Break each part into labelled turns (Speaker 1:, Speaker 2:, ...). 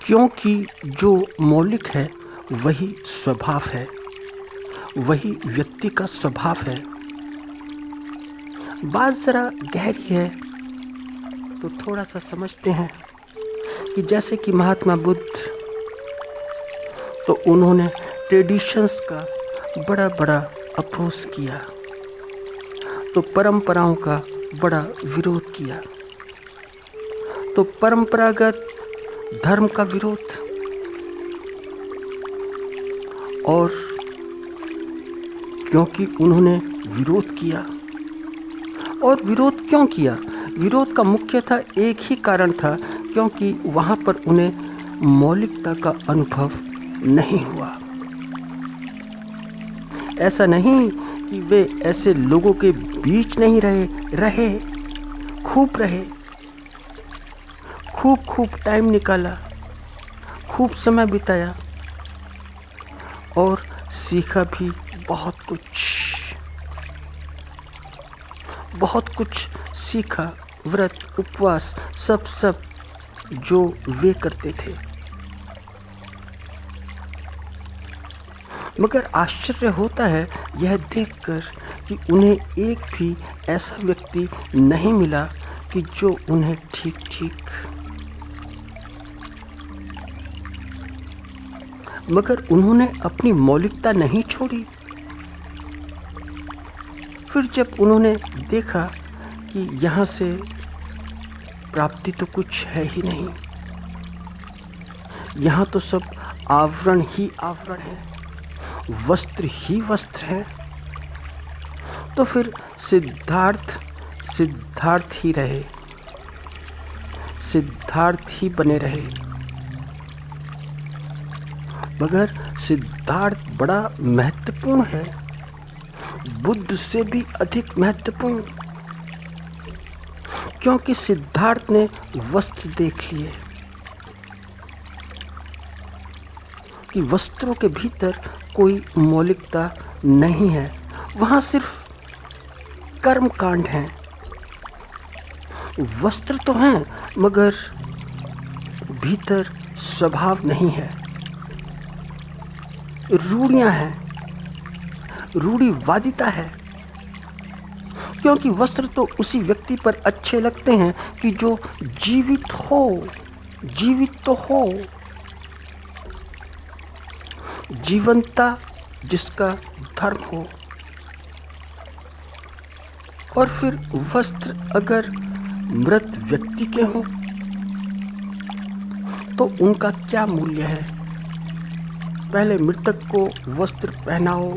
Speaker 1: क्योंकि जो मौलिक है वही स्वभाव है, वही व्यक्ति का स्वभाव है। बात ज़रा गहरी है तो थोड़ा सा समझते हैं कि जैसे कि महात्मा बुद्ध, तो उन्होंने ट्रेडिशंस का बड़ा बड़ा अपोज किया, तो परंपराओं का बड़ा विरोध किया, तो परंपरागत धर्म का विरोध। और क्योंकि उन्होंने विरोध किया, और विरोध क्यों किया? विरोध का मुख्यतः एक ही कारण था, क्योंकि वहाँ पर उन्हें मौलिकता का अनुभव नहीं हुआ। ऐसा नहीं कि वे ऐसे लोगों के बीच नहीं रहे, खूब टाइम निकाला, खूब समय बिताया और सीखा भी बहुत कुछ सीखा। व्रत, उपवास, सब जो वे करते थे। मगर आश्चर्य होता है यह देखकर कि उन्हें एक भी ऐसा व्यक्ति नहीं मिला कि जो उन्हें ठीक मगर उन्होंने अपनी मौलिकता नहीं छोड़ी। फिर जब उन्होंने देखा कि यहाँ से प्राप्ति तो कुछ है ही नहीं, यहाँ तो सब आवरण ही आवरण है, वस्त्र ही वस्त्र है, तो फिर सिद्धार्थ ही रहे, सिद्धार्थ ही बने रहे। मगर सिद्धार्थ बड़ा महत्वपूर्ण है, बुद्ध से भी अधिक महत्वपूर्ण, क्योंकि सिद्धार्थ ने वस्त्र देख लिए कि वस्त्रों के भीतर कोई मौलिकता नहीं है, वहाँ सिर्फ कर्म कांड हैं। वस्त्र तो हैं मगर भीतर स्वभाव नहीं है, रूढ़ियाँ हैं, रूढ़िवादिता है। क्योंकि वस्त्र तो उसी व्यक्ति पर अच्छे लगते हैं कि जो जीवित तो हो, जीवंता जिसका धर्म हो। और फिर वस्त्र अगर मृत व्यक्ति के हों तो उनका क्या मूल्य है? पहले मृतक को वस्त्र पहनाओ,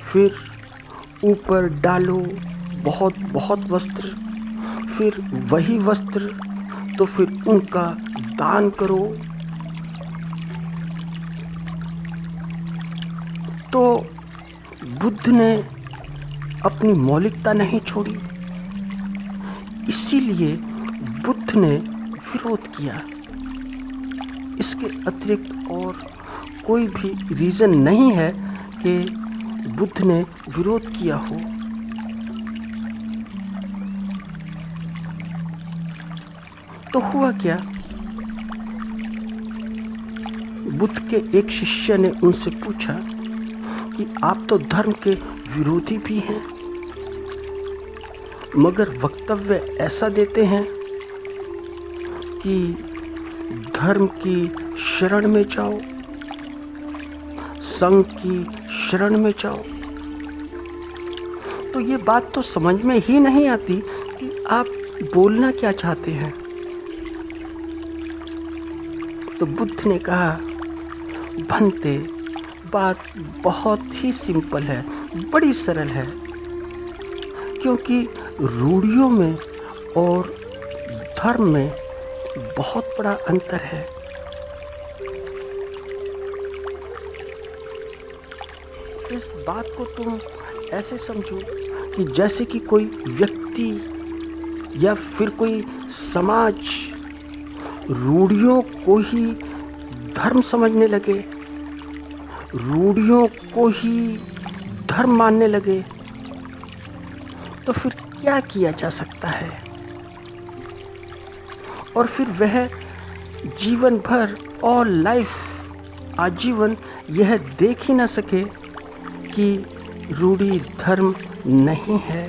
Speaker 1: फिर ऊपर डालो बहुत वस्त्र, फिर वही वस्त्र तो फिर उनका दान करो। तो बुद्ध ने अपनी मौलिकता नहीं छोड़ी, इसीलिए बुद्ध ने विरोध किया। इसके अतिरिक्त और कोई भी रीज़न नहीं है कि बुद्ध ने विरोध किया हो। तो हुआ क्या? बुद्ध के एक शिष्य ने उनसे पूछा कि आप तो धर्म के विरोधी भी हैं, मगर वक्तव्य ऐसा देते हैं कि धर्म की शरण में जाओ, संघ की शरण में जाओ। तो ये बात तो समझ में ही नहीं आती कि आप बोलना क्या चाहते हैं। तो बुद्ध ने कहा, भंते, बात बहुत ही सिंपल है, बड़ी सरल है, क्योंकि रूढ़ियों में और धर्म में बहुत बड़ा अंतर है। इस बात को तुम ऐसे समझो कि जैसे कि कोई व्यक्ति या फिर कोई समाज रूढ़ियों को ही धर्म समझने लगे, रूढ़ियों को ही धर्म मानने लगे, तो फिर क्या किया जा सकता है? और फिर वह जीवन भर और लाइफ आजीवन यह देख ही ना सके कि रूढ़ी धर्म नहीं है,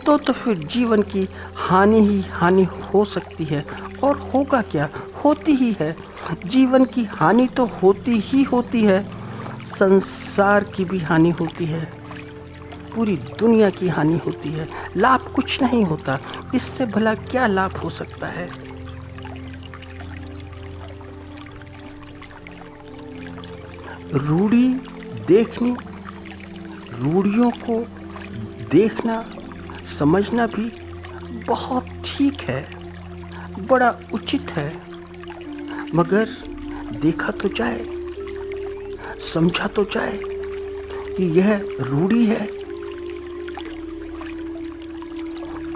Speaker 1: तो फिर जीवन की हानि ही हानि हो सकती है। और होगा क्या, होती ही है। जीवन की हानि तो होती ही होती है, संसार की भी हानि होती है, पूरी दुनिया की हानि होती है। लाभ कुछ नहीं होता, इससे भला क्या लाभ हो सकता है। रूढ़ी देखनी, रूढ़ियों को देखना समझना भी बहुत ठीक है, बड़ा उचित है, मगर देखा तो जाए, समझा तो जाए कि यह रूढ़ी है।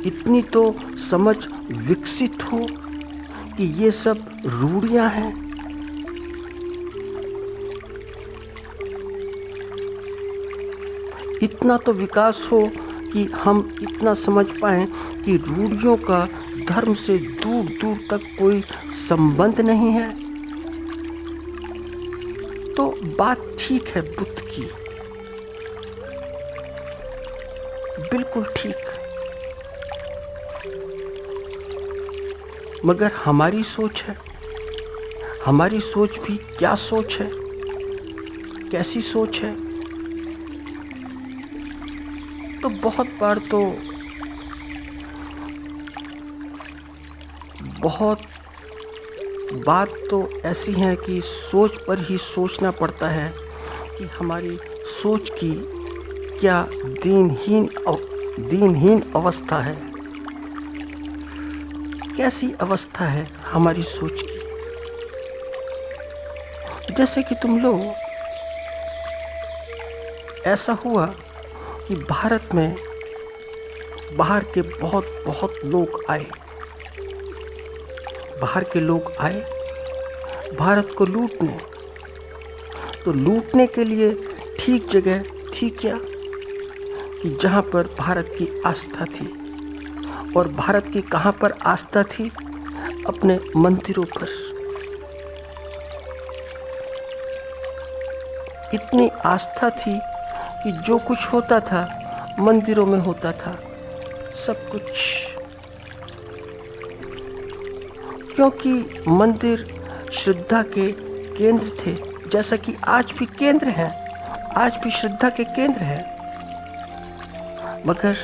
Speaker 1: इतनी तो समझ विकसित हो कि ये सब रूढ़ियां हैं। इतना तो विकास हो कि हम इतना समझ पाएं कि रूढ़ियों का धर्म से दूर दूर तक कोई संबंध नहीं है, तो बात ठीक है बुद्ध की, बिल्कुल ठीक। मगर हमारी सोच है, हमारी सोच भी क्या सोच है, कैसी सोच है। तो बहुत बार तो बहुत बात तो ऐसी है कि सोच पर ही सोचना पड़ता है कि हमारी सोच की क्या दीनहीन अवस्था है, कैसी अवस्था है हमारी सोच की। जैसे कि तुम लोग, ऐसा हुआ कि भारत में बाहर के बहुत लोग आए, बाहर के लोग आए भारत को लूटने। तो लूटने के लिए ठीक जगह थी क्या, कि जहाँ पर भारत की आस्था थी। और भारत की कहाँ पर आस्था थी, अपने मंदिरों पर। इतनी आस्था थी कि जो कुछ होता था मंदिरों में होता था, सब कुछ। क्योंकि मंदिर श्रद्धा के केंद्र थे, जैसा कि आज भी केंद्र हैं, आज भी श्रद्धा के केंद्र हैं। मगर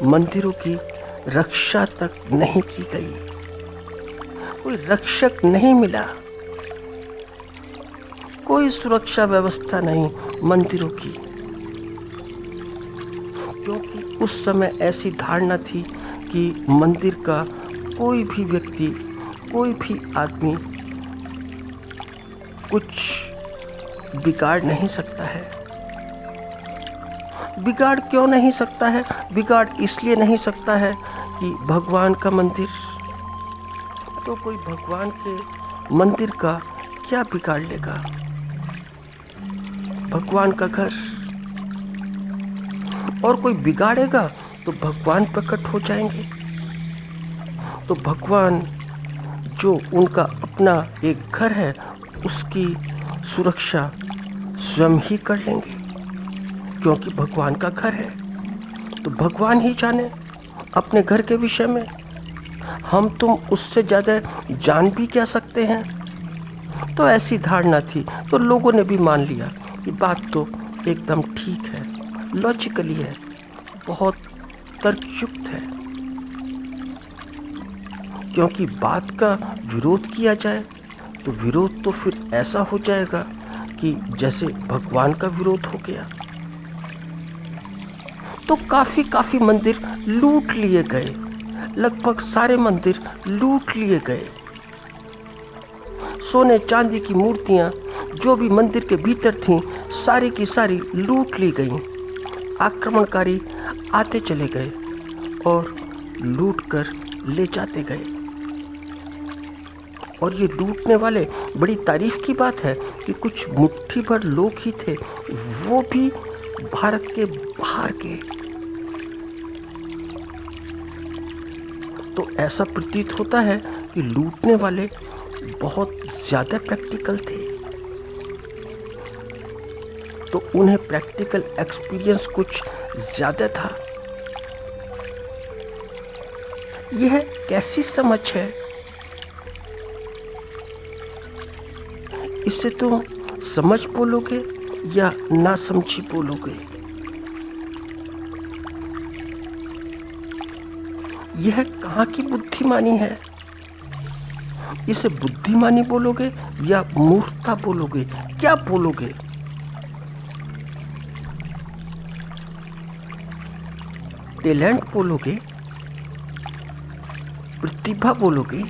Speaker 1: मंदिरों की रक्षा तक नहीं की गई, कोई रक्षक नहीं मिला, कोई सुरक्षा व्यवस्था नहीं मंदिरों की। क्योंकि उस समय ऐसी धारणा थी कि मंदिर का कोई भी व्यक्ति, कोई भी आदमी कुछ बिगाड़ नहीं सकता है। बिगाड़ क्यों नहीं सकता है? बिगाड़ इसलिए नहीं सकता है कि भगवान का मंदिर, तो कोई भगवान के मंदिर का क्या बिगाड़ लेगा? भगवान का घर, और कोई बिगाड़ेगा तो भगवान प्रकट हो जाएंगे। तो भगवान जो उनका अपना एक घर है, उसकी सुरक्षा स्वयं ही कर लेंगे, क्योंकि भगवान का घर है। तो भगवान ही जाने अपने घर के विषय में, हम तुम उससे ज़्यादा जान भी क्या सकते हैं? तो ऐसी धारणा थी, तो लोगों ने भी मान लिया कि बात तो एकदम ठीक है, लॉजिकली है, बहुत तर्कयुक्त है। क्योंकि बात का विरोध किया जाए तो विरोध तो फिर ऐसा हो जाएगा कि जैसे भगवान का विरोध हो गया। तो काफी मंदिर लूट लिए गए, लगभग सारे मंदिर लूट लिए गए। सोने चांदी की मूर्तियां जो भी मंदिर के भीतर थीं, सारी की सारी लूट ली गईं। आक्रमणकारी आते चले गए और लूट कर ले जाते गए। और ये लूटने वाले, बड़ी तारीफ की बात है कि कुछ मुट्ठी भर लोग ही थे, वो भी भारत के बाहर के। तो तो ऐसा प्रतीत होता है कि लूटने वाले बहुत ज़्यादा प्रैक्टिकल थे, तो उन्हें प्रैक्टिकल एक्सपीरियंस कुछ ज़्यादा था। यह कैसी समझ है? इसे तुम समझ बोलोगे या ना समझी बोलोगे? यह कहाँ की बुद्धिमानी है? इसे बुद्धिमानी बोलोगे या मूर्खता बोलोगे? क्या बोलोगे? टैलेंट बोलोगे? प्रतिभा बोलोगे?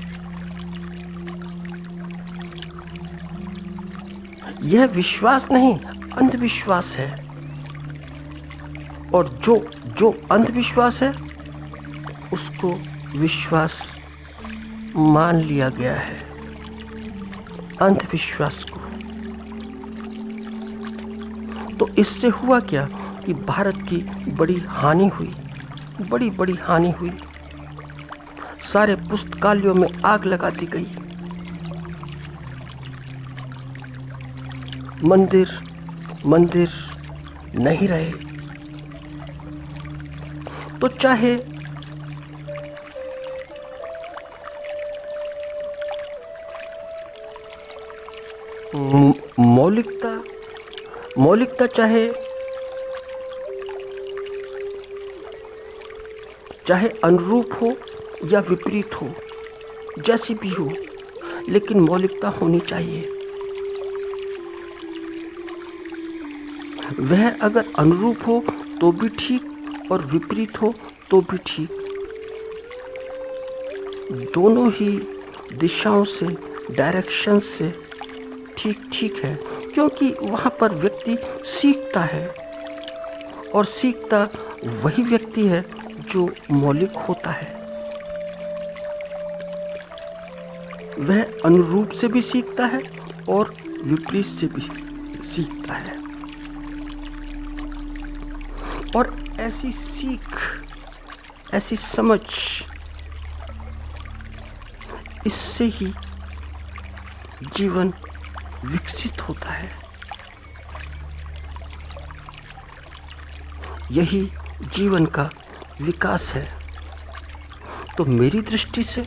Speaker 1: यह विश्वास नहीं, अंधविश्वास है। और जो अंधविश्वास है उसको विश्वास मान लिया गया है, अंधविश्वास को। तो इससे हुआ क्या कि भारत की बड़ी हानि हुई, बड़ी हानि हुई। सारे पुस्तकालयों में आग लगा दी गई। मंदिर नहीं रहे। तो चाहे मौलिकता चाहे अनुरूप हो या विपरीत हो, जैसी भी हो, लेकिन मौलिकता होनी चाहिए। वह अगर अनुरूप हो तो भी ठीक और विपरीत हो तो भी ठीक। दोनों ही दिशाओं से, डायरेक्शन से ठीक है, क्योंकि वहाँ पर व्यक्ति सीखता है और सीखता वही व्यक्ति है जो मौलिक होता है। वह अनुरूप से भी सीखता है और विपरीत से भी सीखता है। और ऐसी सीख, ऐसी समझ, इससे ही जीवन विकसित होता है। यही जीवन का विकास है। तो मेरी दृष्टि से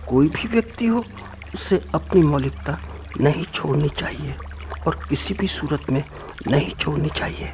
Speaker 1: कोई भी व्यक्ति हो, उसे अपनी मौलिकता नहीं छोड़नी चाहिए और किसी भी सूरत में नहीं छोड़नी चाहिए।